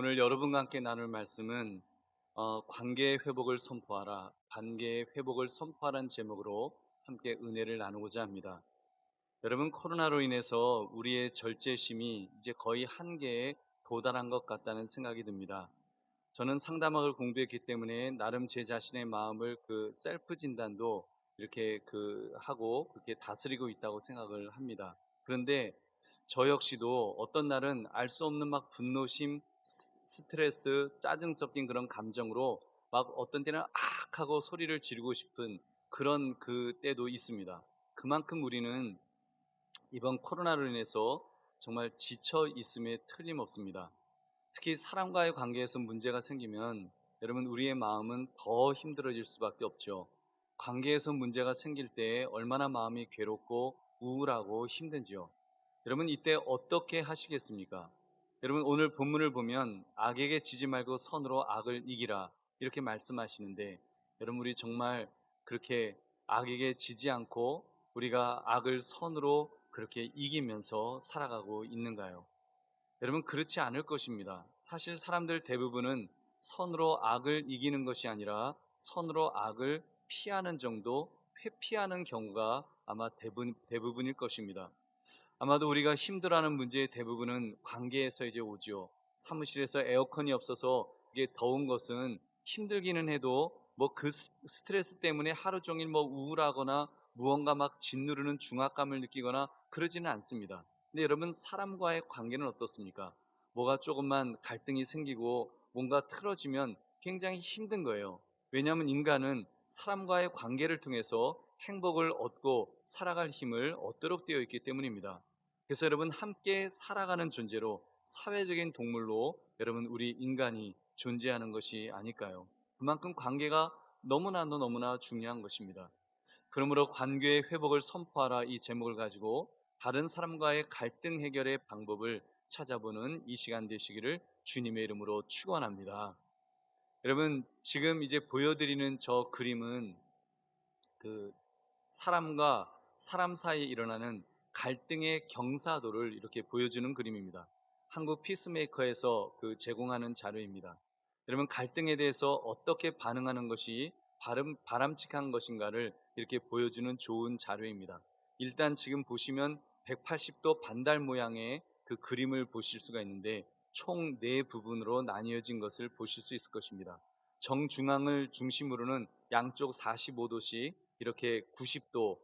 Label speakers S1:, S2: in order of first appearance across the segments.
S1: 오늘 여러분과 함께 나눌 말씀은 관계의 회복을 선포하라, 관계의 회복을 선포하라는 제목으로 함께 은혜를 나누고자 합니다. 여러분, 코로나로 인해서 우리의 절제심이 이제 거의 한계에 도달한 것 같다는 생각이 듭니다. 저는 상담학을 공부했기 때문에 나름 제 자신의 마음을 셀프 진단도 이렇게 하고 그렇게 다스리고 있다고 생각을 합니다. 그런데 저 역시도 어떤 날은 알 수 없는 막 분노심, 스트레스, 짜증 섞인 그런 감정으로 막 어떤 때는 악 하고 소리를 지르고 싶은 그런 때도 있습니다. 그만큼 우리는 이번 코로나로 인해서 정말 지쳐 있음에 틀림없습니다. 특히 사람과의 관계에서 문제가 생기면 여러분, 우리의 마음은 더 힘들어질 수밖에 없죠. 관계에서 문제가 생길 때 얼마나 마음이 괴롭고 우울하고 힘든지요. 여러분, 이때 어떻게 하시겠습니까? 여러분, 오늘 본문을 보면 악에게 지지 말고 선으로 악을 이기라 이렇게 말씀하시는데, 여러분, 우리 정말 그렇게 악에게 지지 않고 우리가 악을 선으로 그렇게 이기면서 살아가고 있는가요? 여러분, 그렇지 않을 것입니다. 사실 사람들 대부분은 선으로 악을 이기는 것이 아니라 선으로 악을 피하는 정도, 회피하는 경우가 아마 대부분일 것입니다. 아마도 우리가 힘들어하는 문제의 대부분은 관계에서 이제 오지요. 사무실에서 에어컨이 없어서 이게 더운 것은 힘들기는 해도 뭐 그 스트레스 때문에 하루 종일 뭐 우울하거나 무언가 막 짓누르는 중압감을 느끼거나 그러지는 않습니다. 근데 여러분, 사람과의 관계는 어떻습니까? 뭐가 조금만 갈등이 생기고 뭔가 틀어지면 굉장히 힘든 거예요. 왜냐하면 인간은 사람과의 관계를 통해서 행복을 얻고 살아갈 힘을 얻도록 되어 있기 때문입니다. 그래서 여러분, 함께 살아가는 존재로, 사회적인 동물로 여러분, 우리 인간이 존재하는 것이 아닐까요? 그만큼 관계가 너무나 중요한 것입니다. 그러므로 관계의 회복을 선포하라, 이 제목을 가지고 다른 사람과의 갈등 해결의 방법을 찾아보는 이 시간 되시기를 주님의 이름으로 축원합니다. 여러분, 지금 이제 보여드리는 저 그림은 그 사람과 사람 사이에 일어나는 갈등의 경사도를 이렇게 보여주는 그림입니다. 한국 피스메이커에서 제공하는 자료입니다. 여러분, 갈등에 대해서 어떻게 반응하는 것이 바람직한 것인가를 이렇게 보여주는 좋은 자료입니다. 일단 지금 보시면 180도 반달 모양의 그 그림을 보실 수가 있는데 총 4부분으로 나뉘어진 것을 보실 수 있을 것입니다. 정중앙을 중심으로는 양쪽 45도씩 이렇게 90도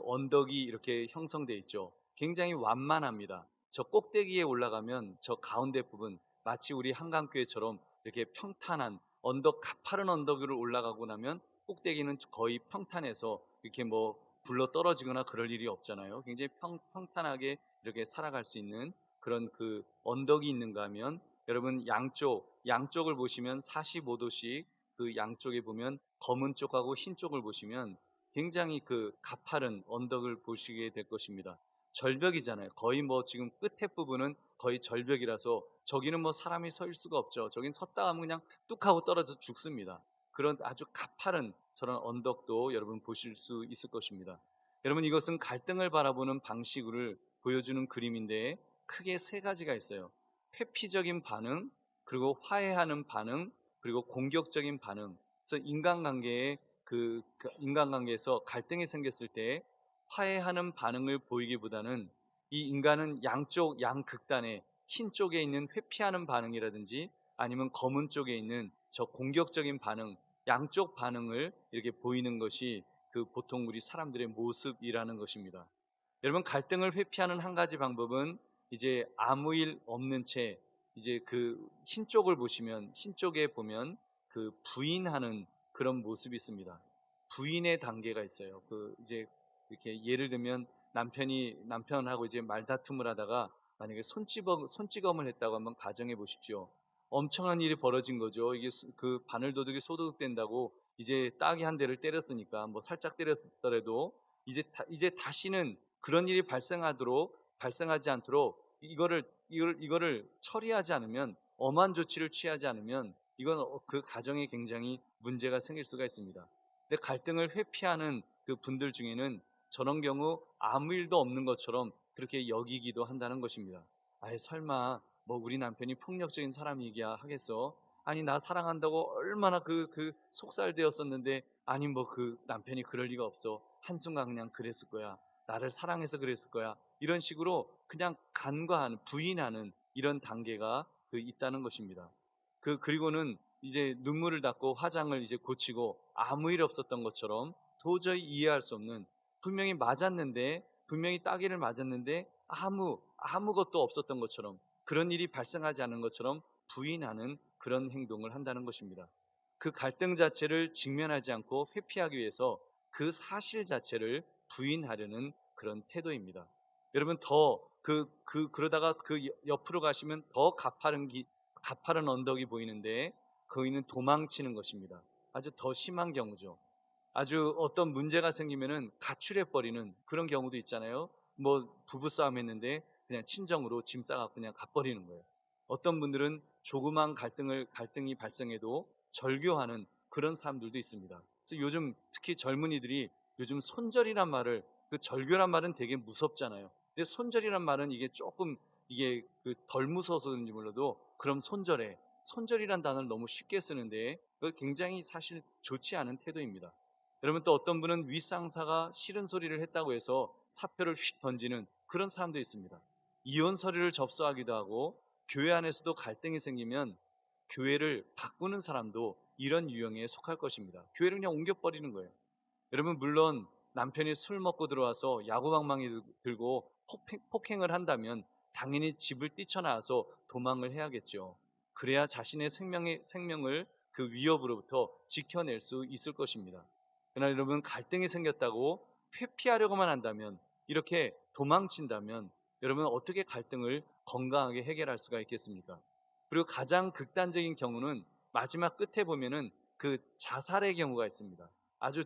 S1: 언덕이 이렇게 형성되어 있죠. 굉장히 완만합니다. 저 꼭대기에 올라가면 저 가운데 부분, 마치 우리 한강교회처럼 이렇게 평탄한 언덕, 가파른 언덕 위로 올라가고 나면 꼭대기는 거의 평탄해서 이렇게 뭐 굴러 떨어지거나 그럴 일이 없잖아요. 굉장히 평탄하게 이렇게 살아갈 수 있는 그런 언덕이 있는가 하면, 여러분, 양쪽을 보시면 45도씩 양쪽에 보면 검은 쪽하고 흰 쪽을 보시면 굉장히 가파른 언덕을 보시게 될 것입니다. 절벽이잖아요. 거의 뭐 지금 끝에 부분은 거의 절벽이라서 저기는 뭐 사람이 설 수가 없죠. 저긴 섰다 하면 그냥 뚝 하고 떨어져 죽습니다. 그런 아주 가파른 저런 언덕도 여러분 보실 수 있을 것입니다. 여러분, 이것은 갈등을 바라보는 방식을 보여주는 그림인데 크게 3가지가 있어요. 회피적인 반응, 그리고 화해하는 반응, 그리고 공격적인 반응. 그래서 인간관계에서 갈등이 생겼을 때 화해하는 반응을 보이기보다는 이 인간은 양극단에 흰 쪽에 있는 회피하는 반응이라든지 아니면 검은 쪽에 있는 저 공격적인 반응, 양쪽 반응을 이렇게 보이는 것이 보통 우리 사람들의 모습이라는 것입니다. 여러분, 갈등을 회피하는 한 가지 방법은 이제 아무 일 없는 채 이제 흰 쪽을 보시면, 흰 쪽에 보면 부인하는 그런 모습이 있습니다. 부인의 단계가 있어요. 이제 이렇게 예를 들면 남편하고 이제 말다툼을 하다가 만약에 손찌검을 했다고 한번 가정해 보십시오. 엄청난 일이 벌어진 거죠. 이게 바늘도둑이 소독된다고 이제 따귀 한 대를 때렸으니까, 뭐 살짝 때렸더라도 이제 다시는 그런 일이 발생하지 않도록 이거를 처리하지 않으면, 엄한 조치를 취하지 않으면 이건 그 가정에 굉장히 문제가 생길 수가 있습니다. 근데 갈등을 회피하는 분들 중에는 저런 경우 아무 일도 없는 것처럼 그렇게 여기기도 한다는 것입니다. 아예 설마 뭐 우리 남편이 폭력적인 사람이기야 하겠어. 아니 나 사랑한다고 얼마나 그 속살되었었는데 아니 뭐 그 남편이 그럴 리가 없어. 한순간 그냥 그랬을 거야. 나를 사랑해서 그랬을 거야. 이런 식으로 그냥 간과하는 부인하는 이런 단계가 있다는 것입니다. 그리고는 이제 눈물을 닦고 화장을 이제 고치고 아무 일 없었던 것처럼 도저히 이해할 수 없는 분명히 맞았는데 분명히 따귀를 맞았는데 아무것도 없었던 것처럼 그런 일이 발생하지 않은 것처럼 부인하는 그런 행동을 한다는 것입니다. 그 갈등 자체를 직면하지 않고 회피하기 위해서 그 사실 자체를 부인하려는 그런 태도입니다. 여러분 그러다가 옆으로 가시면 더 가파른 언덕이 보이는데 거기는 도망치는 것입니다. 아주 더 심한 경우죠. 아주 어떤 문제가 생기면은 가출해 버리는 그런 경우도 있잖아요. 뭐 부부 싸움 했는데 그냥 친정으로 짐 싸갖고 그냥 가버리는 거예요. 어떤 분들은 조그만 갈등이 발생해도 절교하는 그런 사람들도 있습니다. 그래서 요즘 특히 젊은이들이 요즘 손절이란 말을 절교란 말은 되게 무섭잖아요. 근데 손절이란 말은 이게 조금 이게 덜 무서워서인지 몰라도 그럼 손절이란 단어를 너무 쉽게 쓰는데 그거 굉장히 사실 좋지 않은 태도입니다. 여러분 또 어떤 분은 윗상사가 싫은 소리를 했다고 해서 사표를 휙 던지는 그런 사람도 있습니다. 이혼 서류를 접수하기도 하고 교회 안에서도 갈등이 생기면 교회를 바꾸는 사람도 이런 유형에 속할 것입니다. 교회를 그냥 옮겨버리는 거예요. 여러분 물론 남편이 술 먹고 들어와서 야구방망이 들고 폭행을 한다면 당연히 집을 뛰쳐나와서 도망을 해야겠죠. 그래야 자신의 생명을 그 위협으로부터 지켜낼 수 있을 것입니다. 그러나 여러분 갈등이 생겼다고 회피하려고만 한다면 이렇게 도망친다면 여러분 어떻게 갈등을 건강하게 해결할 수가 있겠습니까? 그리고 가장 극단적인 경우는 마지막 끝에 보면은 그 자살의 경우가 있습니다. 아주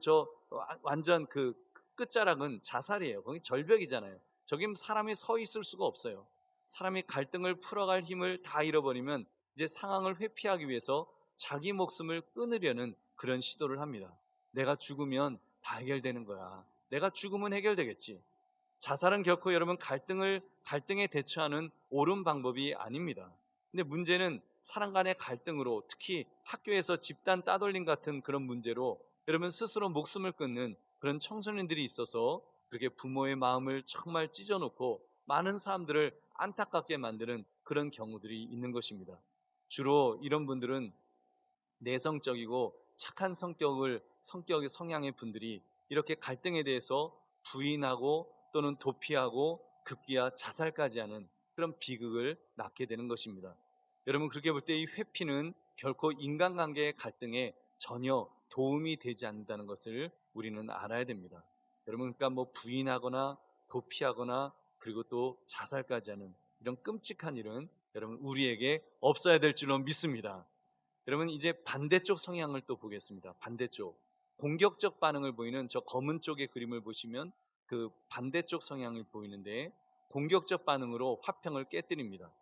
S1: 완전 그 끝자락은 자살이에요. 거기 절벽이잖아요. 저기 사람이 서 있을 수가 없어요. 사람이 갈등을 풀어갈 힘을 다 잃어버리면 이제 상황을 회피하기 위해서 자기 목숨을 끊으려는 그런 시도를 합니다. 내가 죽으면 다 해결되는 거야. 내가 죽으면 해결되겠지. 자살은 결코 여러분 갈등에 대처하는 옳은 방법이 아닙니다. 근데 문제는 사람 간의 갈등으로 특히 학교에서 집단 따돌림 같은 그런 문제로 여러분 스스로 목숨을 끊는 그런 청소년들이 있어서 그렇게 부모의 마음을 정말 찢어놓고 많은 사람들을 안타깝게 만드는 그런 경우들이 있는 것입니다. 주로 이런 분들은 내성적이고 착한 성향의 분들이 이렇게 갈등에 대해서 부인하고 또는 도피하고 급기야 자살까지 하는 그런 비극을 낳게 되는 것입니다. 여러분 그렇게 볼 때 이 회피는 결코 인간관계의 갈등에 전혀 도움이 되지 않는다는 것을 우리는 알아야 됩니다. 여러분 그러니까 뭐 부인하거나 도피하거나 그리고 또 자살까지 하는 이런 끔찍한 일은 여러분 우리에게 없어야 될 줄로 믿습니다. 여러분 이제 반대쪽 성향을 또 보겠습니다. 반대쪽 공격적 반응을 보이는 저 검은 쪽의 그림을 보시면 그 반대쪽 성향을 보이는데 공격적 반응으로 화평을 깨뜨립니다.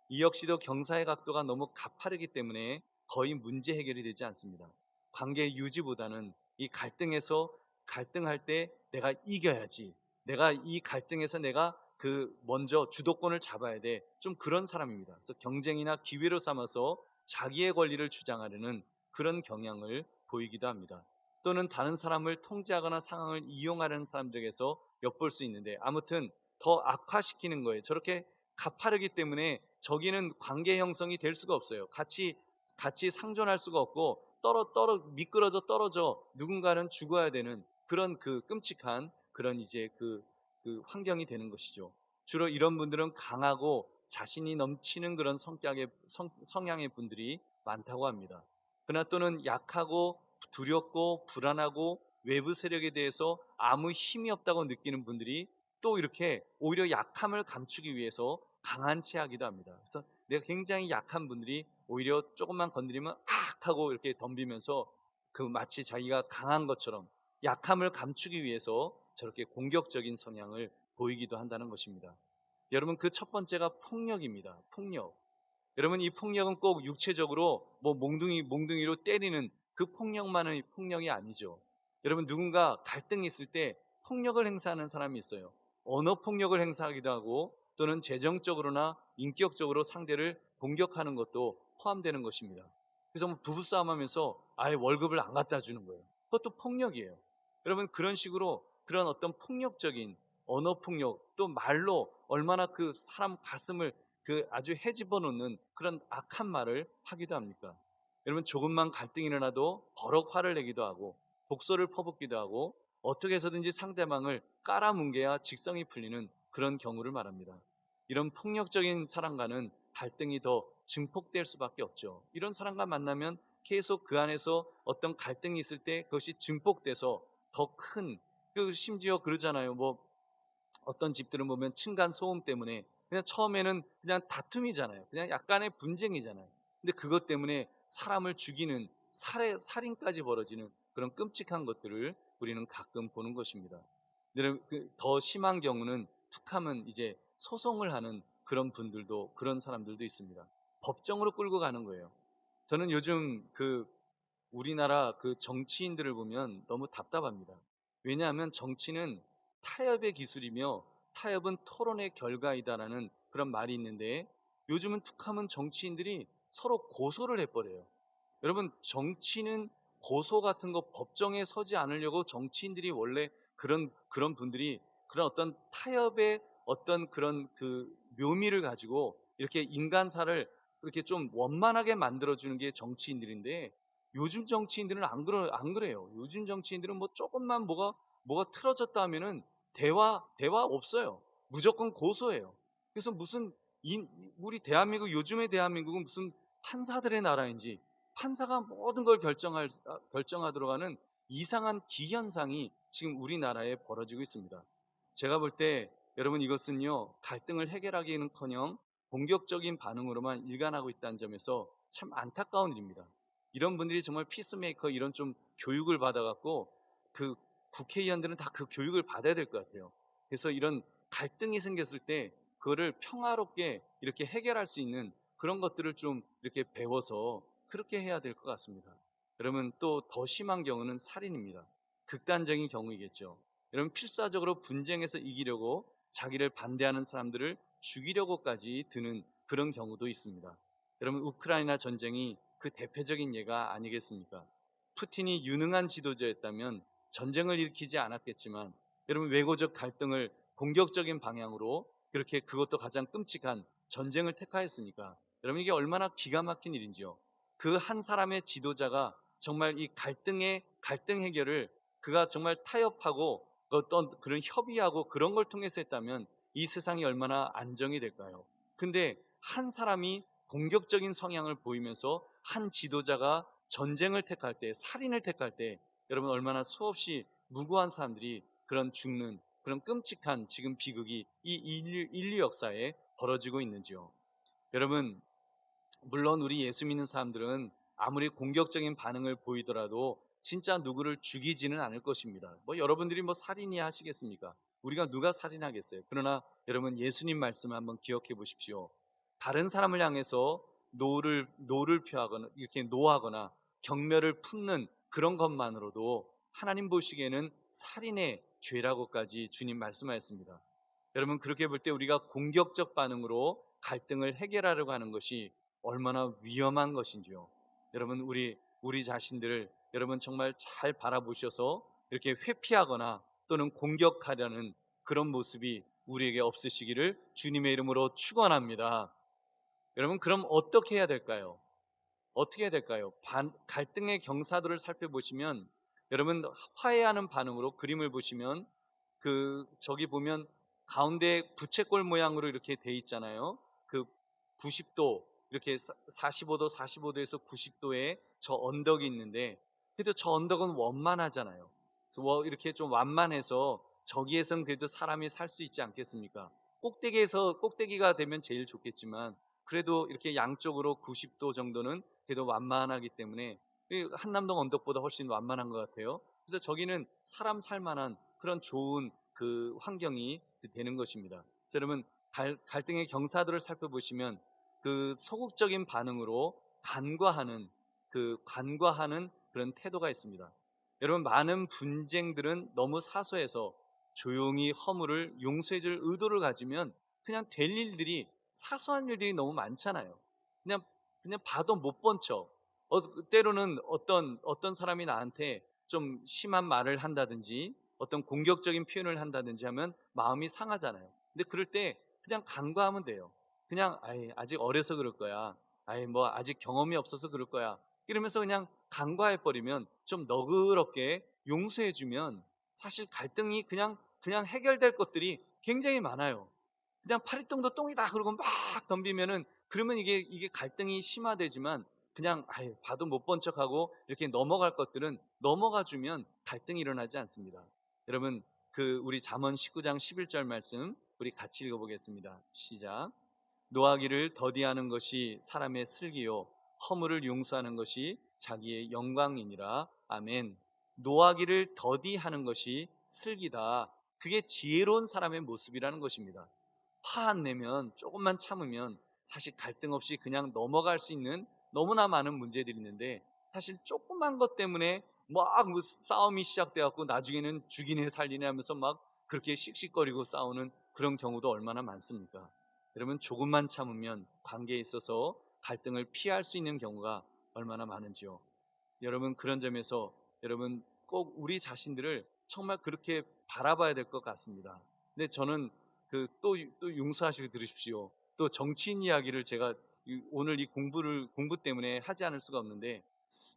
S1: 이 역시도 경사의 각도가 너무 가파르기 때문에 거의 문제 해결이 되지 않습니다. 관계 유지보다는 이 갈등할 때 내가 이겨야지. 내가 이 갈등에서 내가 먼저 주도권을 잡아야 돼. 좀 그런 사람입니다. 그래서 경쟁이나 기회로 삼아서 자기의 권리를 주장하려는 그런 경향을 보이기도 합니다. 또는 다른 사람을 통제하거나 상황을 이용하려는 사람들에게서 엿볼 수 있는데 아무튼 더 악화시키는 거예요. 저렇게 가파르기 때문에 저기는 관계 형성이 될 수가 없어요. 같이 상존할 수가 없고 미끄러져 떨어져 누군가는 죽어야 되는 그런 끔찍한 그런 이제 그 환경이 되는 것이죠. 주로 이런 분들은 강하고 자신이 넘치는 그런 성향의 분들이 많다고 합니다. 그러나 또는 약하고 두렵고 불안하고 외부 세력에 대해서 아무 힘이 없다고 느끼는 분들이 또 이렇게 오히려 약함을 감추기 위해서 강한 채 하기도 합니다. 그래서 내가 굉장히 약한 분들이 오히려 조금만 건드리면 악 하고 이렇게 덤비면서 마치 자기가 강한 것처럼 약함을 감추기 위해서 저렇게 공격적인 성향을 보이기도 한다는 것입니다. 여러분 그 첫 번째가 폭력입니다. 폭력. 여러분 이 폭력은 꼭 육체적으로 뭐 몽둥이로 때리는 그 폭력만의 폭력이 아니죠. 여러분 누군가 갈등이 있을 때 폭력을 행사하는 사람이 있어요. 언어 폭력을 행사하기도 하고 또는 재정적으로나 인격적으로 상대를 공격하는 것도 포함되는 것입니다. 그래서 뭐 부부싸움 하면서 아예 월급을 안 갖다 주는 거예요. 그것도 폭력이에요. 여러분, 그런 식으로 그런 어떤 폭력적인 언어 폭력, 또 말로 얼마나 그 사람 가슴을 아주 헤집어 놓는 그런 악한 말을 하기도 합니까? 여러분, 조금만 갈등이 일어나도 버럭 화를 내기도 하고 독소를 퍼붓기도 하고 어떻게 해서든지 상대방을 깔아뭉개야 직성이 풀리는 그런 경우를 말합니다. 이런 폭력적인 사람과는 갈등이 더 증폭될 수밖에 없죠. 이런 사람과 만나면 계속 그 안에서 어떤 갈등이 있을 때 그것이 증폭돼서 더 큰, 심지어 그러잖아요. 뭐 어떤 집들은 보면 층간 소음 때문에 그냥 처음에는 그냥 다툼이잖아요. 그냥 약간의 분쟁이잖아요. 근데 그것 때문에 사람을 죽이는 살인까지 벌어지는 그런 끔찍한 것들을 우리는 가끔 보는 것입니다. 더 심한 경우는 툭하면 이제 소송을 하는 그런 분들도, 그런 사람들도 있습니다. 법정으로 끌고 가는 거예요. 저는 요즘 우리나라 정치인들을 보면 너무 답답합니다. 왜냐하면 정치는 타협의 기술이며 타협은 토론의 결과이다라는 그런 말이 있는데, 요즘은 툭하면 정치인들이 서로 고소를 해버려요. 여러분, 정치는 고소 같은 거 법정에 서지 않으려고 정치인들이 원래 그런 분들이 그런 어떤 타협의 어떤 그런 묘미를 가지고 이렇게 인간사를 이렇게 좀 원만하게 만들어주는 게 정치인들인데, 요즘 정치인들은 안 그래요. 요즘 정치인들은 뭐 조금만 뭐가 틀어졌다 하면은 대화 없어요. 무조건 고소해요. 그래서 우리 대한민국, 요즘의 대한민국은 무슨 판사들의 나라인지, 판사가 모든 걸 결정하도록 하는 이상한 기현상이 지금 우리나라에 벌어지고 있습니다. 제가 볼 때 여러분, 이것은요, 갈등을 해결하기는커녕 공격적인 반응으로만 일관하고 있다는 점에서 참 안타까운 일입니다. 이런 분들이 정말 피스메이커 이런 좀 교육을 받아갖고 그 국회의원들은 다 그 교육을 받아야 될 것 같아요. 그래서 이런 갈등이 생겼을 때 그거를 평화롭게 이렇게 해결할 수 있는 그런 것들을 좀 이렇게 배워서 그렇게 해야 될 것 같습니다. 여러분, 또 더 심한 경우는 살인입니다. 극단적인 경우이겠죠. 여러분, 필사적으로 분쟁에서 이기려고 자기를 반대하는 사람들을 죽이려고까지 드는 그런 경우도 있습니다. 여러분, 우크라이나 전쟁이 그 대표적인 예가 아니겠습니까? 푸틴이 유능한 지도자였다면 전쟁을 일으키지 않았겠지만, 여러분, 외고적 갈등을 공격적인 방향으로, 그렇게 그것도 가장 끔찍한 전쟁을 택하였으니까 여러분, 이게 얼마나 기가 막힌 일인지요. 그 한 사람의 지도자가 정말 이 갈등 해결을 그가 정말 타협하고 어떤 그런 협의하고 그런 걸 통해서 했다면 이 세상이 얼마나 안정이 될까요? 근데 한 사람이 공격적인 성향을 보이면서 한 지도자가 전쟁을 택할 때, 살인을 택할 때, 여러분, 얼마나 수없이 무고한 사람들이 그런 죽는 그런 끔찍한 지금 비극이 이 인류 역사에 벌어지고 있는지요. 여러분, 물론 우리 예수 믿는 사람들은 아무리 공격적인 반응을 보이더라도 진짜 누구를 죽이지는 않을 것입니다. 뭐 여러분들이 뭐 살인이야 하시겠습니까? 우리가 누가 살인하겠어요? 그러나 여러분, 예수님 말씀을 한번 기억해 보십시오. 다른 사람을 향해서 노를 표하거나 이렇게 노하거나 경멸을 품는 그런 것만으로도 하나님 보시기에는 살인의 죄라고까지 주님 말씀하셨습니다. 여러분, 그렇게 볼 때 우리가 공격적 반응으로 갈등을 해결하려고 하는 것이 얼마나 위험한 것인지요. 여러분, 우리 자신들을 여러분 정말 잘 바라보셔서 이렇게 회피하거나 또는 공격하려는 그런 모습이 우리에게 없으시기를 주님의 이름으로 축원합니다. 여러분, 그럼 어떻게 해야 될까요? 어떻게 해야 될까요? 갈등의 경사도를 살펴보시면, 여러분, 화해하는 반응으로 그림을 보시면 저기 보면 가운데 부채꼴 모양으로 이렇게 돼 있잖아요. 90도, 이렇게 45도 45도에서 90도의 저 언덕이 있는데, 그래도 저 언덕은 원만하잖아요. 그래서 이렇게 좀 완만해서 저기에선 그래도 사람이 살 수 있지 않겠습니까? 꼭대기가 되면 제일 좋겠지만, 그래도 이렇게 양쪽으로 90도 정도는 그래도 완만하기 때문에 한남동 언덕보다 훨씬 완만한 것 같아요. 그래서 저기는 사람 살만한 그런 좋은 환경이 되는 것입니다. 그래서 여러분, 갈등의 경사도를 살펴보시면 소극적인 반응으로 간과하는 그런 태도가 있습니다. 여러분, 많은 분쟁들은 너무 사소해서 조용히 허물을 용서해줄 의도를 가지면 그냥 될 일들이 사소한 일들이 너무 많잖아요. 그냥 그냥 봐도 못 본 척. 때로는 어떤 사람이 나한테 좀 심한 말을 한다든지 어떤 공격적인 표현을 한다든지 하면 마음이 상하잖아요. 근데 그럴 때 그냥 간과하면 돼요. 그냥 아이 아직 어려서 그럴 거야. 아이 뭐 아직 경험이 없어서 그럴 거야. 이러면서 그냥 간과해 버리면 좀 너그럽게 용서해 주면 사실 갈등이 그냥 해결될 것들이 굉장히 많아요. 그냥 파리똥도 똥이다 그러고 막 덤비면은 그러면 이게 갈등이 심화되지만 그냥 아예 봐도 못 본 척하고 이렇게 넘어갈 것들은 넘어가 주면 갈등이 일어나지 않습니다. 여러분 우리 잠언 19장 11절 말씀 우리 같이 읽어보겠습니다. 시작. 노하기를 더디하는 것이 사람의 슬기요 허물을 용서하는 것이 자기의 영광이니라. 아멘. 노하기를 더디하는 것이 슬기다. 그게 지혜로운 사람의 모습이라는 것입니다. 화 안 내면 조금만 참으면 사실 갈등 없이 그냥 넘어갈 수 있는 너무나 많은 문제들이 있는데 사실 조그만 것 때문에 막 싸움이 시작돼 갖고 나중에는 죽이네 살리네 하면서 막 그렇게 씩씩거리고 싸우는 그런 경우도 얼마나 많습니까? 여러분 조금만 참으면 관계에 있어서 갈등을 피할 수 있는 경우가 얼마나 많은지요. 여러분 그런 점에서 여러분 꼭 우리 자신들을 정말 그렇게 바라봐야 될 것 같습니다. 근데 저는 또 용서하시고 들으십시오. 또 정치인 이야기를 제가 오늘 이 공부 때문에 하지 않을 수가 없는데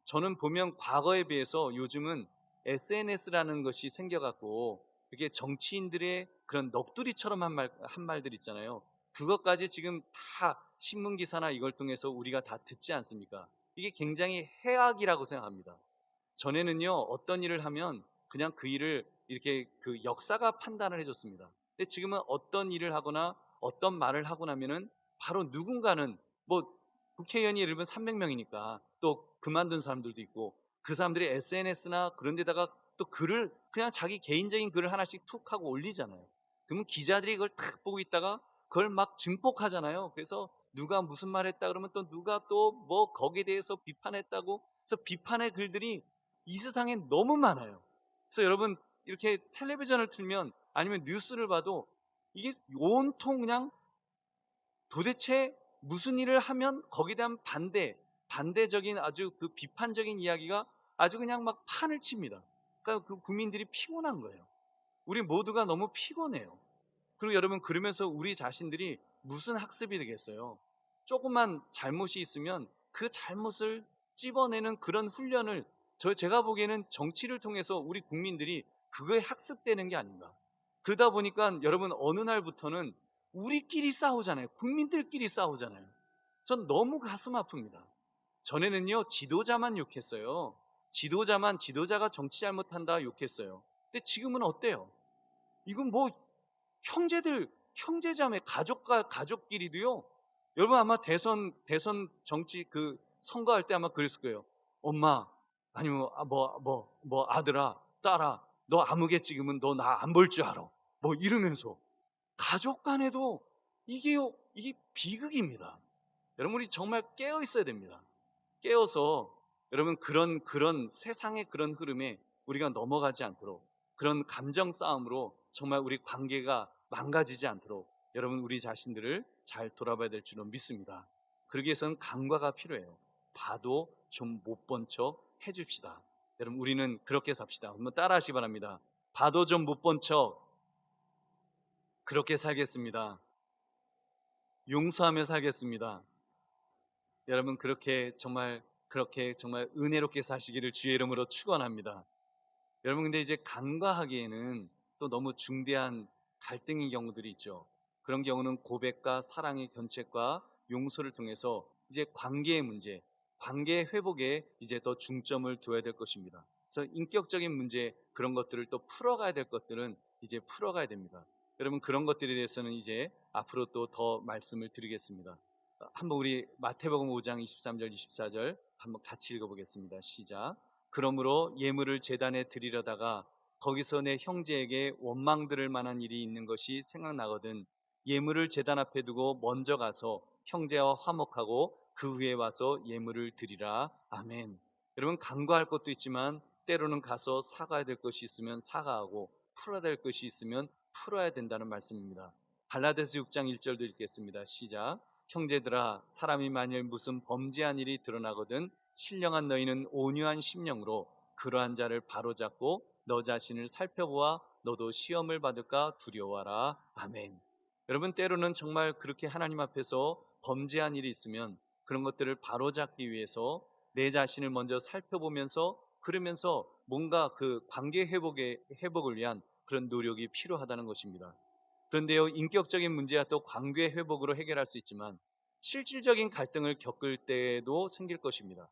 S1: 저는 보면 과거에 비해서 요즘은 SNS라는 것이 생겨갖고 이게 정치인들의 그런 넋두리처럼 한 말들 있잖아요. 그것까지 지금 다 신문 기사나 이걸 통해서 우리가 다 듣지 않습니까? 이게 굉장히 해악이라고 생각합니다. 전에는요, 어떤 일을 하면 그냥 그 일을 이렇게 그 역사가 판단을 해줬습니다. 근데 지금은 어떤 일을 하거나 어떤 말을 하고 나면은 바로 누군가는 뭐 국회의원이 예를 들면 300명이니까 또 그만둔 사람들도 있고 그 사람들이 SNS나 그런 데다가 또 글을 그냥 자기 개인적인 글을 하나씩 툭 하고 올리잖아요. 그러면 기자들이 그걸 탁 보고 있다가 그걸 막 증폭하잖아요. 그래서 누가 무슨 말 했다 그러면 또 누가 또 뭐 거기에 대해서 비판했다고 그래서 비판의 글들이 이 세상에 너무 많아요. 그래서 여러분 이렇게 텔레비전을 틀면 아니면 뉴스를 봐도 이게 온통 그냥 도대체 무슨 일을 하면 거기에 대한 반대적인 아주 그 비판적인 이야기가 아주 그냥 막 판을 칩니다. 그러니까 그 국민들이 피곤한 거예요. 우리 모두가 너무 피곤해요. 그리고 여러분 그러면서 우리 자신들이 무슨 학습이 되겠어요? 조금만 잘못이 있으면 그 잘못을 찝어내는 그런 훈련을 제가 보기에는 정치를 통해서 우리 국민들이 그거에 학습되는 게 아닌가. 그러다 보니까 여러분 어느 날부터는 우리끼리 싸우잖아요. 국민들끼리 싸우잖아요. 전 너무 가슴 아픕니다. 전에는요 지도자만 욕했어요. 지도자가 정치 잘못한다 욕했어요. 근데 지금은 어때요? 이건 뭐 형제자매, 가족끼리도요. 여러분 아마 대선 정치 선거할 때 아마 그랬을 거예요. 엄마, 아니면 뭐 아들아, 딸아, 너 아무개 찍으면 너 나 안 볼 줄 알아. 뭐 이러면서 가족 간에도 이게 비극입니다. 여러분 우리 정말 깨어 있어야 됩니다. 깨어서 여러분 그런 세상의 그런 흐름에 우리가 넘어가지 않도록 그런 감정 싸움으로 정말 우리 관계가 망가지지 않도록 여러분 우리 자신들을 잘 돌아봐야 될 줄로 믿습니다. 그러기 위해서는 간과가 필요해요. 봐도 좀 못 본 척 해줍시다. 여러분 우리는 그렇게 삽시다. 한번 따라하시기 바랍니다. 봐도 좀 못 본 척 그렇게 살겠습니다. 용서하며 살겠습니다. 여러분 그렇게 정말 은혜롭게 사시기를 주의 이름으로 축원합니다. 여러분 근데 이제 간과하기에는 또 너무 중대한 갈등의 경우들이 있죠. 그런 경우는 고백과 사랑의 견책과 용서를 통해서 이제 관계의 문제, 관계 회복에 이제 더 중점을 둬야 될 것입니다. 그래서 인격적인 문제 그런 것들을 또 풀어가야 될 것들은 이제 풀어가야 됩니다. 여러분 그런 것들에 대해서는 이제 앞으로 또 더 말씀을 드리겠습니다. 한번 우리 마태복음 5장 23절 24절 한번 같이 읽어보겠습니다. 시작. 그러므로 예물을 제단에 드리려다가 거기서 내 형제에게 원망 들을 만한 일이 있는 것이 생각나거든 예물을 제단 앞에 두고 먼저 가서 형제와 화목하고 그 후에 와서 예물을 드리라. 아멘. 여러분 간과할 것도 있지만 때로는 가서 사과해야 될 것이 있으면 사과하고 풀어야 될 것이 있으면 풀어야 된다는 말씀입니다. 갈라디아서 6장 1절도 읽겠습니다. 시작. 형제들아, 사람이 만일 무슨 범죄한 일이 드러나거든 신령한 너희는 온유한 심령으로 그러한 자를 바로잡고 너 자신을 살펴보아 너도 시험을 받을까 두려워하라. 아멘. 여러분, 때로는 정말 그렇게 하나님 앞에서 범죄한 일이 있으면 그런 것들을 바로잡기 위해서 내 자신을 먼저 살펴보면서, 그러면서 뭔가 그 관계 회복을 위한 그런 노력이 필요하다는 것입니다. 그런데요, 인격적인 문제야 또 관계 회복으로 해결할 수 있지만 실질적인 갈등을 겪을 때도 생길 것입니다.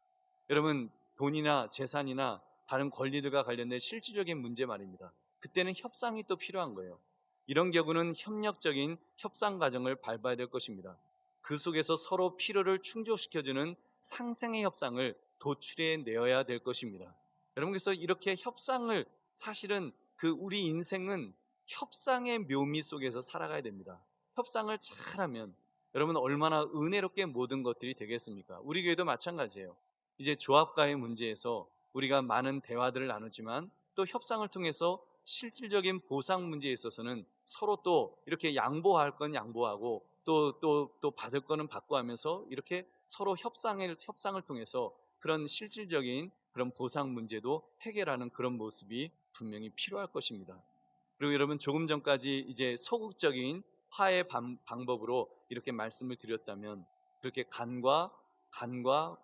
S1: 여러분, 돈이나 재산이나 다른 권리들과 관련된 실질적인 문제 말입니다. 그때는 협상이 또 필요한 거예요. 이런 경우는 협력적인 협상 과정을 밟아야 될 것입니다. 그 속에서 서로 필요를 충족시켜주는 상생의 협상을 도출해 내어야 될 것입니다. 여러분, 그래서 이렇게 협상을, 사실은 우리 인생은 협상의 묘미 속에서 살아가야 됩니다. 협상을 잘하면 여러분 얼마나 은혜롭게 모든 것들이 되겠습니까? 우리 교회도 마찬가지예요. 이제 조합과의 문제에서 우리가 많은 대화들을 나누지만 또 협상을 통해서 실질적인 보상 문제에 있어서는 서로 또 이렇게 양보할 건 양보하고 또 받을 거는 받고 하면서 이렇게 서로 협상을 통해서 그런 실질적인 그런 보상 문제도 해결하는 그런 모습이 분명히 필요할 것입니다. 그리고 여러분, 조금 전까지 이제 소극적인 화해 방법으로 이렇게 말씀을 드렸다면, 그렇게 간과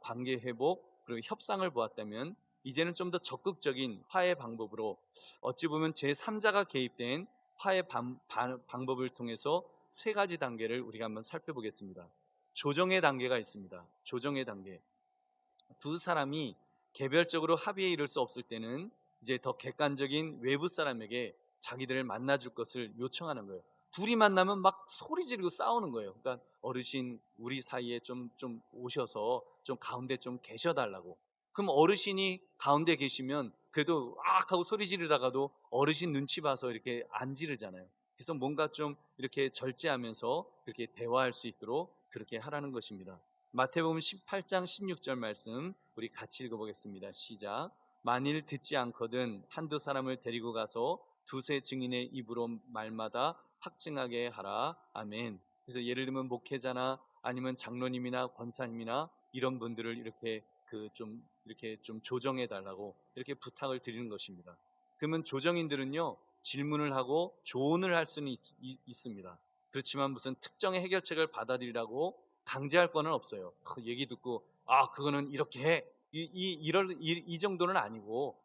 S1: 관계 회복 그리고 협상을 보았다면, 이제는 좀 더 적극적인 화해 방법으로, 어찌 보면 제3자가 개입된 화해 방법을 통해서 세 가지 단계를 우리가 한번 살펴보겠습니다. 조정의 단계가 있습니다. 조정의 단계. 두 사람이 개별적으로 합의에 이를 수 없을 때는 이제 더 객관적인 외부 사람에게 자기들을 만나줄 것을 요청하는 거예요. 둘이 만나면 막 소리 지르고 싸우는 거예요. 그러니까 어르신, 우리 사이에 좀 오셔서 좀 가운데 좀 계셔달라고. 그럼 어르신이 가운데 계시면 그래도 악 하고 소리 지르다가도 어르신 눈치 봐서 이렇게 안 지르잖아요. 그래서 뭔가 좀 이렇게 절제하면서 그렇게 대화할 수 있도록 그렇게 하라는 것입니다. 마태복음 18장 16절 말씀 우리 같이 읽어보겠습니다. 시작. 만일 듣지 않거든 한두 사람을 데리고 가서 두세 증인의 입으로 말마다 확증하게 하라. 아멘. 그래서 예를 들면 목회자나 아니면 장로님이나 권사님이나 이런 분들을 이렇게 좀 조정해 달라고 이렇게 부탁을 드리는 것입니다. 그러면 조정인들은요, 질문을 하고 조언을 할 수는 있습니다. 그렇지만 무슨 특정의 해결책을 받아들이라고 강제할 거는 없어요. 얘기 듣고 그거는 이렇게 해. 이 정도는 아니고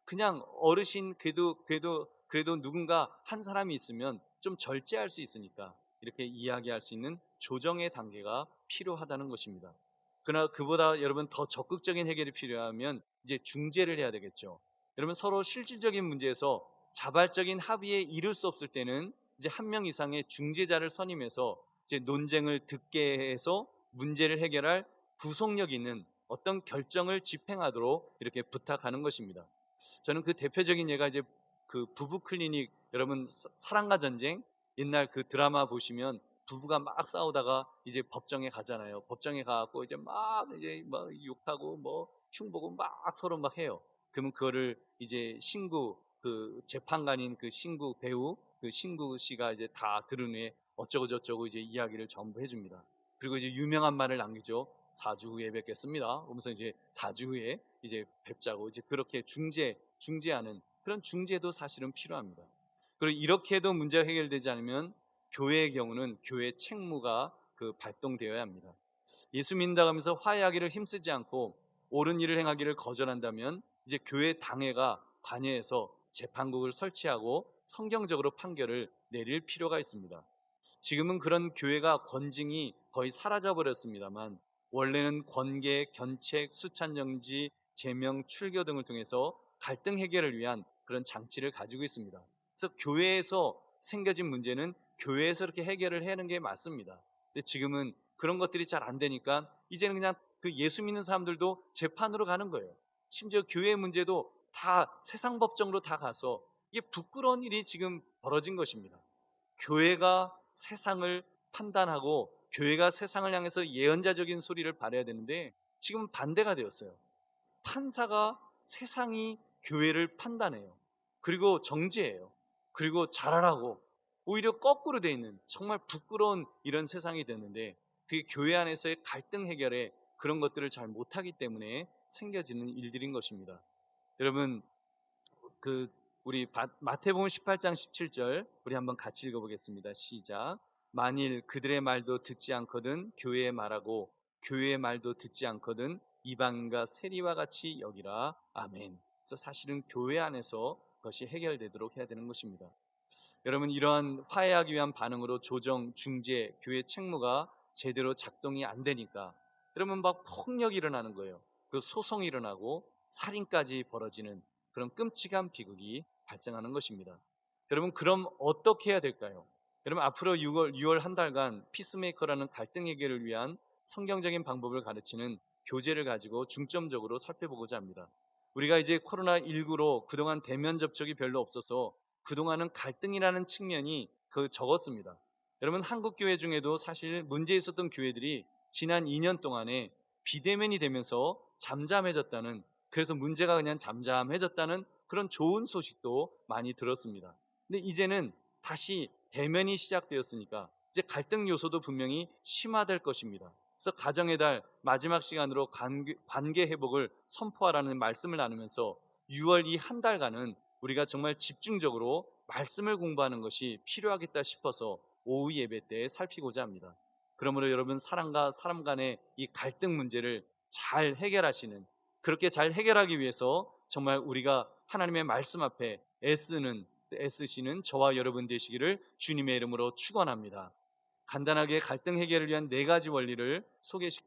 S1: 그냥 어르신, 그래도 누군가 한 사람이 있으면 좀 절제할 수 있으니까 이렇게 이야기할 수 있는 조정의 단계가 필요하다는 것입니다. 그러나 그보다 여러분 더 적극적인 해결이 필요하면 이제 중재를 해야 되겠죠. 여러분, 서로 실질적인 문제에서 자발적인 합의에 이를 수 없을 때는 이제 한 명 이상의 중재자를 선임해서 이제 논쟁을 듣게 해서 문제를 해결할 구속력 있는 어떤 결정을 집행하도록 이렇게 부탁하는 것입니다. 저는 그 대표적인 예가 이제 그 부부 클리닉, 여러분 사랑과 전쟁, 옛날 그 드라마 보시면 부부가 막 싸우다가 이제 법정에 가잖아요. 법정에 가갖고 이제 막 욕하고 뭐 흉보고 막 서로 막 해요. 그러면 그거를 이제 그 재판관인 그 신구 배우, 그 신구 씨가 이제 다 들은 후에 어쩌고 저쩌고 이제 이야기를 전부 해줍니다. 그리고 이제 유명한 말을 남기죠. 4주 후에 뵙겠습니다. 그러면서 이제 4주 후에 이제 뵙자고 이제 그렇게 중재하는 그런 중재도 사실은 필요합니다. 그리고 이렇게도 문제가 해결되지 않으면 교회의 경우는 교회 책무가 발동되어야 합니다. 예수 믿는다고 하면서 화해하기를 힘쓰지 않고 옳은 일을 행하기를 거절한다면 이제 교회 당회가 관여해서 재판국을 설치하고 성경적으로 판결을 내릴 필요가 있습니다. 지금은 그런 교회가 권징이 거의 사라져 버렸습니다만, 원래는 권계, 견책, 수찬정지, 제명, 출교 등을 통해서 갈등 해결을 위한 그런 장치를 가지고 있습니다. 그래서 교회에서 생겨진 문제는 교회에서 이렇게 해결을 하는 게 맞습니다. 근데 지금은 그런 것들이 잘 안 되니까 이제는 그냥 그 예수 믿는 사람들도 재판으로 가는 거예요. 심지어 교회 문제도 다 세상 법정으로 다 가서 이게 부끄러운 일이 지금 벌어진 것입니다. 교회가 세상을 판단하고 교회가 세상을 향해서 예언자적인 소리를 발해야 되는데 지금 반대가 되었어요. 판사가 세상이 교회를 판단해요. 그리고 정죄해요. 그리고 잘하라고. 오히려 거꾸로 돼 있는 정말 부끄러운 이런 세상이 됐는데, 그게 교회 안에서의 갈등 해결에 그런 것들을 잘 못하기 때문에 생겨지는 일들인 것입니다. 여러분, 그 우리 마태복음 18장 17절 우리 한번 같이 읽어보겠습니다. 시작. 만일 그들의 말도 듣지 않거든 교회의 말하고 교회의 말도 듣지 않거든 이방인과 세리와 같이 여기라. 아멘. 그래서 사실은 교회 안에서 그것이 해결되도록 해야 되는 것입니다. 여러분, 이러한 화해하기 위한 반응으로 조정, 중재, 교회 책무가 제대로 작동이 안 되니까 여러분 막 폭력이 일어나는 거예요. 그 소송이 일어나고 살인까지 벌어지는 그런 끔찍한 비극이 발생하는 것입니다. 여러분, 그럼 어떻게 해야 될까요? 여러분, 앞으로 6월 한 달간 피스메이커라는 갈등 해결을 위한 성경적인 방법을 가르치는 교재를 가지고 중점적으로 살펴보고자 합니다. 우리가 이제 코로나19로 그동안 대면 접촉이 별로 없어서 그동안은 갈등이라는 측면이 적었습니다. 여러분, 한국 교회 중에도 사실 문제 있었던 교회들이 지난 2년 동안에 비대면이 되면서 잠잠해졌다는, 그래서 문제가 그냥 잠잠해졌다는 그런 좋은 소식도 많이 들었습니다. 근데 이제는 다시 대면이 시작되었으니까 이제 갈등 요소도 분명히 심화될 것입니다. 그래서 가정의 달 마지막 시간으로 관계 회복을 선포하라는 말씀을 나누면서 6월 이 한 달간은 우리가 정말 집중적으로 말씀을 공부하는 것이 필요하겠다 싶어서 오후 예배 때 살피고자 합니다. 그러므로 여러분, 사람과 사람 간의 이 갈등 문제를 잘 해결하시는, 그렇게 잘 해결하기 위해서 정말 우리가 하나님의 말씀 앞에 애쓰시는 저와 여러분 되시기를 주님의 이름으로 축원합니다. 간단하게 갈등 해결을 위한 4가지 원리를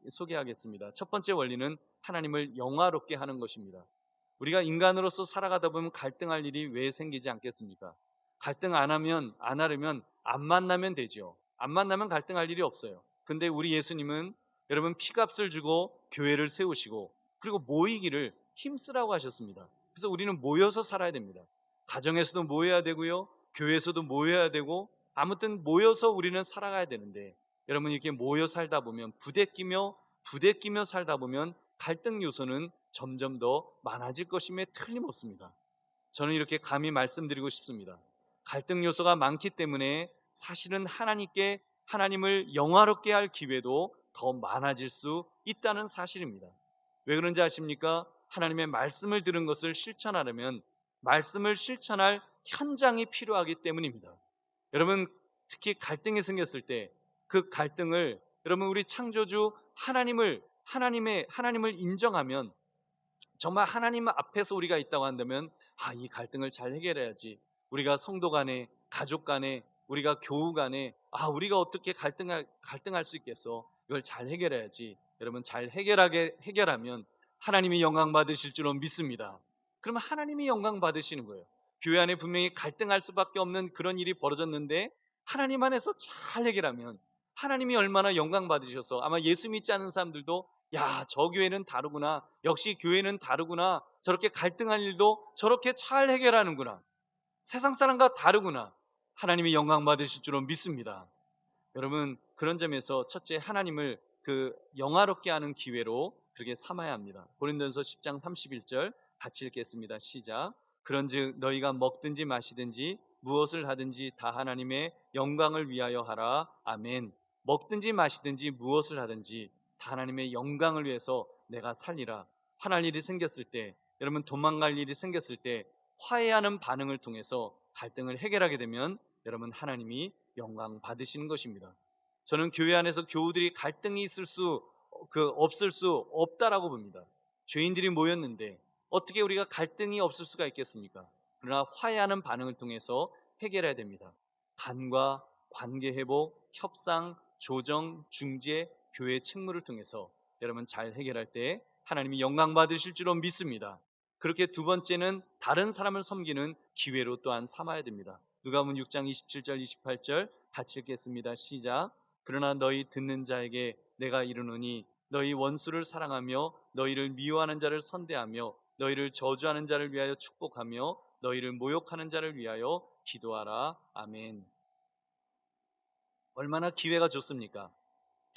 S1: 소개하겠습니다. 첫 번째 원리는 하나님을 영화롭게 하는 것입니다. 우리가 인간으로서 살아가다 보면 갈등할 일이 왜 생기지 않겠습니까? 갈등 안 하려면 안 만나면 되죠. 안 만나면 갈등할 일이 없어요. 근데 우리 예수님은 여러분 피값을 주고 교회를 세우시고 그리고 모이기를 힘쓰라고 하셨습니다. 그래서 우리는 모여서 살아야 됩니다. 가정에서도 모여야 되고요, 교회에서도 모여야 되고, 아무튼 모여서 우리는 살아가야 되는데, 여러분 이렇게 모여 살다 보면 부대끼며 살다 보면 갈등 요소는 점점 더 많아질 것임에 틀림없습니다. 저는 이렇게 감히 말씀드리고 싶습니다. 갈등 요소가 많기 때문에 사실은 하나님을 영화롭게 할 기회도 더 많아질 수 있다는 사실입니다. 왜 그런지 아십니까? 하나님의 말씀을 들은 것을 실천하려면 말씀을 실천할 현장이 필요하기 때문입니다. 여러분, 특히 갈등이 생겼을 때 그 갈등을 여러분 우리 창조주 하나님을 인정하면, 정말 하나님 앞에서 우리가 있다고 한다면 이 갈등을 잘 해결해야지. 우리가 성도 간에, 가족 간에, 우리가 교우 간에 우리가 어떻게 갈등할 수 있겠어? 이걸 잘 해결해야지. 여러분, 잘 해결하면 하나님이 영광 받으실 줄로 믿습니다. 그러면 하나님이 영광 받으시는 거예요. 교회 안에 분명히 갈등할 수밖에 없는 그런 일이 벌어졌는데 하나님 안에서 잘 해결하면 하나님이 얼마나 영광 받으셔서, 아마 예수 믿지 않는 사람들도 저 교회는 다르구나, 역시 교회는 다르구나, 저렇게 갈등할 일도 저렇게 잘 해결하는구나, 세상 사람과 다르구나, 하나님이 영광 받으실 줄로 믿습니다. 여러분, 그런 점에서 첫째, 하나님을 영화롭게 하는 기회로 그렇게 삼아야 합니다. 고린도전서 10장 31절 같이 읽겠습니다. 시작. 그런즉 너희가 먹든지 마시든지 무엇을 하든지 다 하나님의 영광을 위하여 하라. 아멘. 먹든지 마시든지 무엇을 하든지 다 하나님의 영광을 위해서 내가 살리라. 화날 일이 생겼을 때, 여러분 도망갈 일이 생겼을 때 화해하는 반응을 통해서 갈등을 해결하게 되면 여러분 하나님이 영광 받으시는 것입니다. 저는 교회 안에서 교우들이 갈등이 없을 수 없다라고 봅니다. 죄인들이 모였는데 어떻게 우리가 갈등이 없을 수가 있겠습니까? 그러나 화해하는 반응을 통해서 해결해야 됩니다. 간과 관계 회복, 협상, 조정, 중재, 교회 책무를 통해서 여러분 잘 해결할 때 하나님이 영광 받으실 줄로 믿습니다. 그렇게 두 번째는 다른 사람을 섬기는 기회로 또한 삼아야 됩니다. 누가복음 6장 27절 28절 같이 읽겠습니다. 시작. 그러나 너희 듣는 자에게 내가 이르노니 너희 원수를 사랑하며 너희를 미워하는 자를 선대하며 너희를 저주하는 자를 위하여 축복하며 너희를 모욕하는 자를 위하여 기도하라. 아멘. 얼마나 기회가 좋습니까?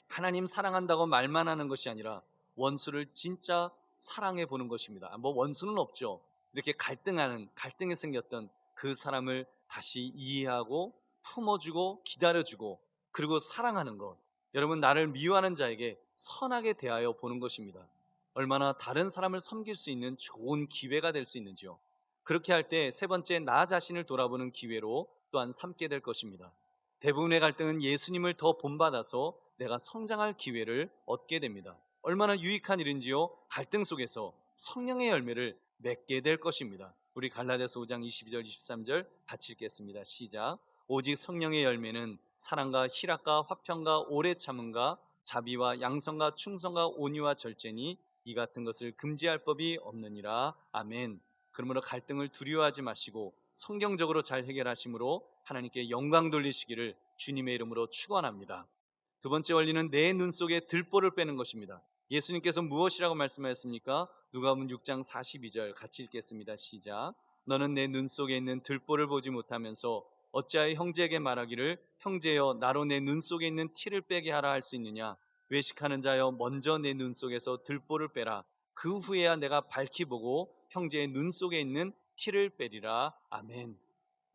S1: 하나님 사랑한다고 말만 하는 것이 아니라 원수를 진짜 사랑해 보는 것입니다. 원수는 없죠. 이렇게 갈등에 생겼던 그 사람을 다시 이해하고 품어주고 기다려주고 그리고 사랑하는 것. 여러분, 나를 미워하는 자에게 선하게 대하여 보는 것입니다. 얼마나 다른 사람을 섬길 수 있는 좋은 기회가 될 수 있는지요. 그렇게 할 때 세 번째, 나 자신을 돌아보는 기회로 또한 삼게 될 것입니다. 대부분의 갈등은 예수님을 더 본받아서 내가 성장할 기회를 얻게 됩니다. 얼마나 유익한 일인지요. 갈등 속에서 성령의 열매를 맺게 될 것입니다. 우리 갈라디아서 5장 22절 23절 같이 읽겠습니다. 시작. 오직 성령의 열매는 사랑과 희락과 화평과 오래 참음과 자비와 양성과 충성과 온유와 절제니 이 같은 것을 금지할 법이 없느니라. 아멘. 그러므로 갈등을 두려워하지 마시고 성경적으로 잘 해결하심으로 하나님께 영광 돌리시기를 주님의 이름으로 축원합니다. 두 번째 원리는 내 눈 속에 들보를 빼는 것입니다. 예수님께서 무엇이라고 말씀하셨습니까? 누가복음 6장 42절 같이 읽겠습니다. 시작. 너는 내 눈 속에 있는 들보를 보지 못하면서 어찌하여 형제에게 말하기를 형제여 나로 내 눈 속에 있는 티를 빼게 하라 할 수 있느냐. 외식하는 자여 먼저 내 눈 속에서 들보를 빼라. 그 후에야 내가 밝히 보고 형제의 눈 속에 있는 티를 빼리라. 아멘.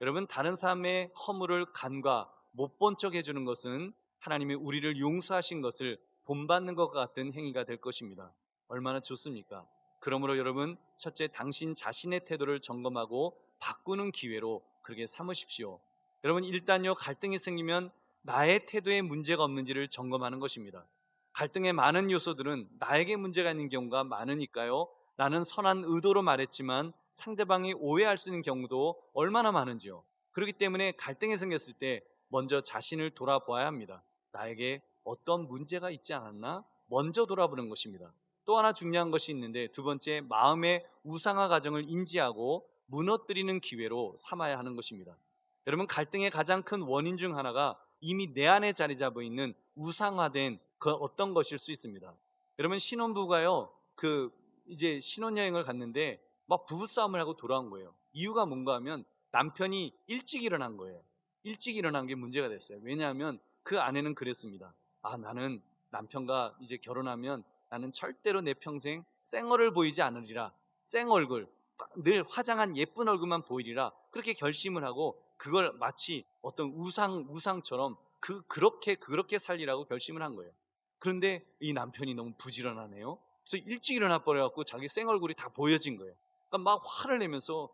S1: 여러분, 다른 사람의 허물을 간과 못 본 척 해주는 것은 하나님이 우리를 용서하신 것을 본받는 것과 같은 행위가 될 것입니다. 얼마나 좋습니까? 그러므로 여러분, 첫째, 당신 자신의 태도를 점검하고 바꾸는 기회로 그렇게 삼으십시오. 여러분, 일단요, 갈등이 생기면 나의 태도에 문제가 없는지를 점검하는 것입니다. 갈등의 많은 요소들은 나에게 문제가 있는 경우가 많으니까요. 나는 선한 의도로 말했지만 상대방이 오해할 수 있는 경우도 얼마나 많은지요. 그렇기 때문에 갈등이 생겼을 때 먼저 자신을 돌아보아야 합니다. 나에게 어떤 문제가 있지 않았나? 먼저 돌아보는 것입니다. 또 하나 중요한 것이 있는데, 두 번째, 마음의 우상화 과정을 인지하고 무너뜨리는 기회로 삼아야 하는 것입니다. 여러분, 갈등의 가장 큰 원인 중 하나가 이미 내 안에 자리 잡아 있는 우상화된 그 어떤 것일 수 있습니다. 여러분, 신혼부부가요, 이제 신혼여행을 갔는데 막 부부싸움을 하고 돌아온 거예요. 이유가 뭔가 하면 남편이 일찍 일어난 거예요. 일찍 일어난 게 문제가 됐어요. 왜냐하면 그 아내는 그랬습니다. 나는 남편과 이제 결혼하면 나는 절대로 내 평생 쌩얼을 보이지 않으리라. 쌩얼굴, 늘 화장한 예쁜 얼굴만 보이리라. 그렇게 결심을 하고 그걸 마치 어떤 우상처럼 그렇게 살리라고 결심을 한 거예요. 그런데 이 남편이 너무 부지런하네요. 그래서 일찍 일어나 버려갖고 자기 쌩얼굴이 다 보여진 거예요. 그러니까 막 화를 내면서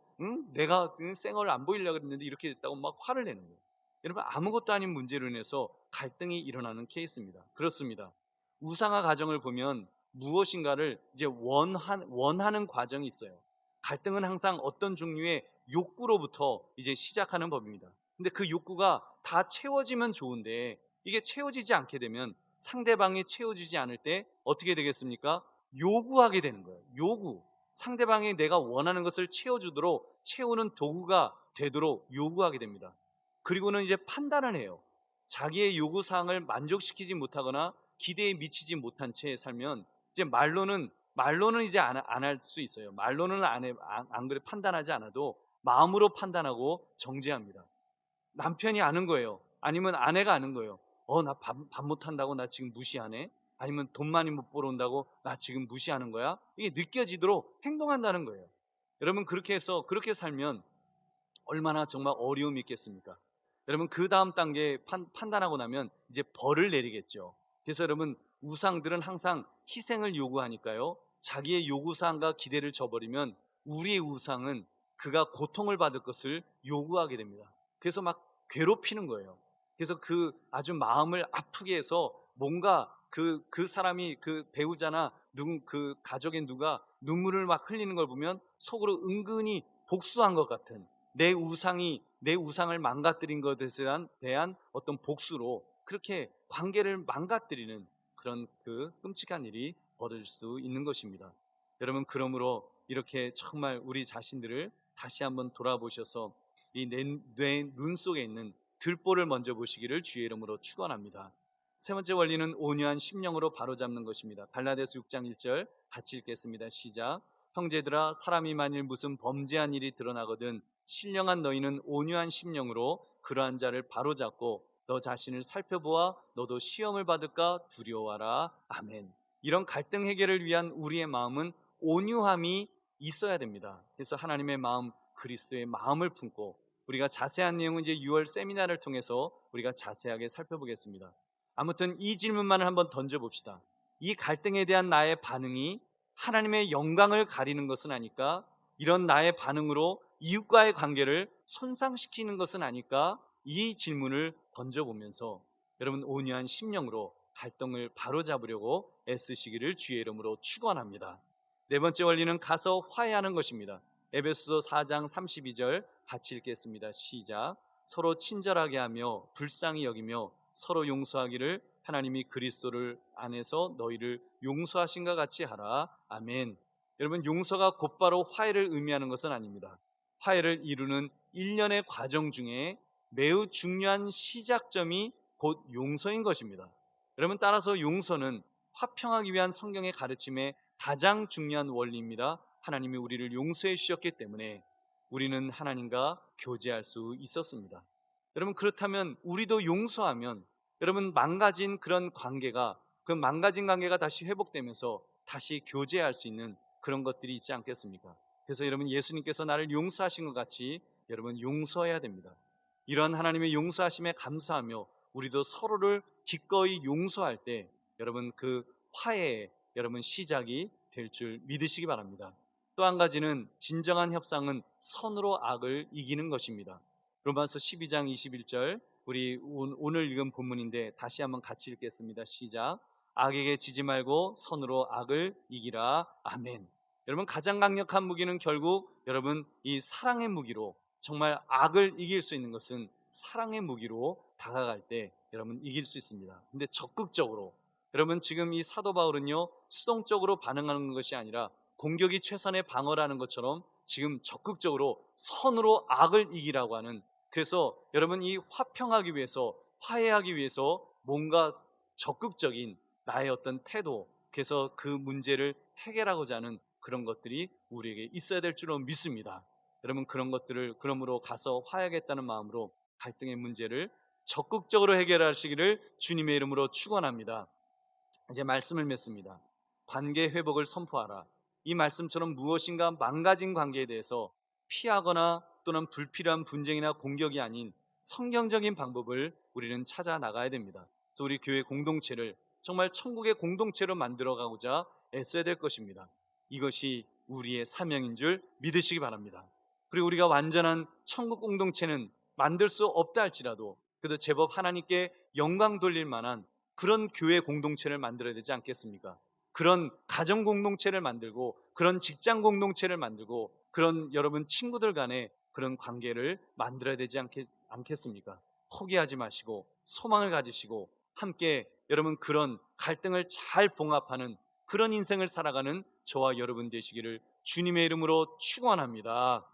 S1: 내가 쌩얼을 안 보이려고 그랬는데 이렇게 됐다고 막 화를 내는 거예요. 여러분, 아무것도 아닌 문제로 인해서 갈등이 일어나는 케이스입니다. 그렇습니다. 우상화 과정을 보면 무엇인가를 이제 원하는 과정이 있어요. 갈등은 항상 어떤 종류의 욕구로부터 이제 시작하는 법입니다. 근데 그 욕구가 다 채워지면 좋은데 이게 채워지지 않게 되면 상대방이 채워지지 않을 때 어떻게 되겠습니까? 요구하게 되는 거예요. 요구. 상대방이 내가 원하는 것을 채워주도록 채우는 도구가 되도록 요구하게 됩니다. 그리고는 이제 판단을 해요. 자기의 요구사항을 만족시키지 못하거나 기대에 미치지 못한 채 살면 이제 말로는 이제 안 할 수 있어요. 말로는 안 그래 판단하지 않아도 마음으로 판단하고 정죄합니다. 남편이 아는 거예요. 아니면 아내가 아는 거예요. 나 밥 못한다고 나 지금 무시하네? 아니면 돈 많이 못 벌어온다고 나 지금 무시하는 거야? 이게 느껴지도록 행동한다는 거예요. 여러분, 그렇게 해서 그렇게 살면 얼마나 정말 어려움이 있겠습니까? 여러분, 그 다음 단계 판단하고 나면 이제 벌을 내리겠죠. 그래서 여러분, 우상들은 항상 희생을 요구하니까요. 자기의 요구사항과 기대를 저버리면 우리의 우상은 그가 고통을 받을 것을 요구하게 됩니다. 그래서 막 괴롭히는 거예요. 그래서 그 아주 마음을 아프게 해서 뭔가 그 사람이 그 배우자나 그 가족의 누가 눈물을 막 흘리는 걸 보면 속으로 은근히 복수한 것 같은 내 우상을 망가뜨린 것에 대한 어떤 복수로 그렇게 관계를 망가뜨리는 그런 그 끔찍한 일이 벌어질 수 있는 것입니다. 여러분, 그러므로 이렇게 정말 우리 자신들을 다시 한번 돌아보셔서 이 내 눈 속에 있는 들보를 먼저 보시기를 주의 이름으로 축원합니다. 세 번째 원리는 온유한 심령으로 바로잡는 것입니다. 갈라디아서 6장 1절 같이 읽겠습니다. 시작. 형제들아, 사람이 만일 무슨 범죄한 일이 드러나거든 신령한 너희는 온유한 심령으로 그러한 자를 바로잡고 너 자신을 살펴보아 너도 시험을 받을까 두려워하라. 아멘. 이런 갈등 해결을 위한 우리의 마음은 온유함이 있어야 됩니다. 그래서 하나님의 마음, 그리스도의 마음을 품고 우리가 자세한 내용은 이제 6월 세미나를 통해서 우리가 자세하게 살펴보겠습니다. 아무튼 이 질문만을 한번 던져봅시다. 이 갈등에 대한 나의 반응이 하나님의 영광을 가리는 것은 아닐까? 이런 나의 반응으로 이웃과의 관계를 손상시키는 것은 아닐까? 이 질문을 던져보면서 여러분 온유한 심령으로 갈등을 바로잡으려고 애쓰시기를 주의 이름으로 축원합니다. 네 번째 원리는 가서 화해하는 것입니다. 에베소서 4장 32절 같이 읽겠습니다. 시작. 서로 친절하게 하며 불쌍히 여기며 서로 용서하기를 하나님이 그리스도를 안에서 너희를 용서하신 것 같이 하라. 아멘. 여러분, 용서가 곧바로 화해를 의미하는 것은 아닙니다. 화해를 이루는 일련의 과정 중에 매우 중요한 시작점이 곧 용서인 것입니다. 여러분, 따라서 용서는 화평하기 위한 성경의 가르침의 가장 중요한 원리입니다. 하나님이 우리를 용서해 주셨기 때문에 우리는 하나님과 교제할 수 있었습니다. 여러분, 그렇다면 우리도 용서하면 여러분 망가진 그런 관계가, 그 망가진 관계가 다시 회복되면서 다시 교제할 수 있는 그런 것들이 있지 않겠습니까? 그래서 여러분, 예수님께서 나를 용서하신 것 같이 여러분 용서해야 됩니다. 이런 하나님의 용서하심에 감사하며 우리도 서로를 기꺼이 용서할 때 여러분 그 화해의 여러분 시작이 될 줄 믿으시기 바랍니다. 또 한 가지는 진정한 협상은 선으로 악을 이기는 것입니다. 로마서 12장 21절, 우리 오늘 읽은 본문인데 다시 한번 같이 읽겠습니다. 시작. 악에게 지지 말고 선으로 악을 이기라. 아멘. 여러분, 가장 강력한 무기는 결국 여러분 이 사랑의 무기로, 정말 악을 이길 수 있는 것은 사랑의 무기로 다가갈 때 여러분 이길 수 있습니다. 근데 적극적으로, 여러분 지금 이 사도 바울은요 수동적으로 반응하는 것이 아니라 공격이 최선의 방어라는 것처럼 지금 적극적으로 선으로 악을 이기라고 하는, 그래서 여러분 이 화평하기 위해서, 화해하기 위해서 뭔가 적극적인 나의 어떤 태도, 그래서 그 문제를 해결하고자 하는 그런 것들이 우리에게 있어야 될 줄로 믿습니다. 여러분 그런 것들을 그러므로 가서 화해하겠다는 마음으로 갈등의 문제를 적극적으로 해결하시기를 주님의 이름으로 축원합니다. 이제 말씀을 맺습니다. 관계 회복을 선포하라. 이 말씀처럼 무엇인가 망가진 관계에 대해서 피하거나 또는 불필요한 분쟁이나 공격이 아닌 성경적인 방법을 우리는 찾아 나가야 됩니다. 그래서 우리 교회 공동체를 정말 천국의 공동체로 만들어가고자 애써야 될 것입니다. 이것이 우리의 사명인 줄 믿으시기 바랍니다. 그리고 우리가 완전한 천국 공동체는 만들 수 없다 할지라도 그래도 제법 하나님께 영광 돌릴 만한 그런 교회 공동체를 만들어야 되지 않겠습니까? 그런 가정 공동체를 만들고, 그런 직장 공동체를 만들고, 그런 여러분 친구들 간의 그런 관계를 만들어야 되지 않겠습니까? 포기하지 마시고 소망을 가지시고 함께 여러분 그런 갈등을 잘 봉합하는 그런 인생을 살아가는 저와 여러분 되시기를 주님의 이름으로 축원합니다.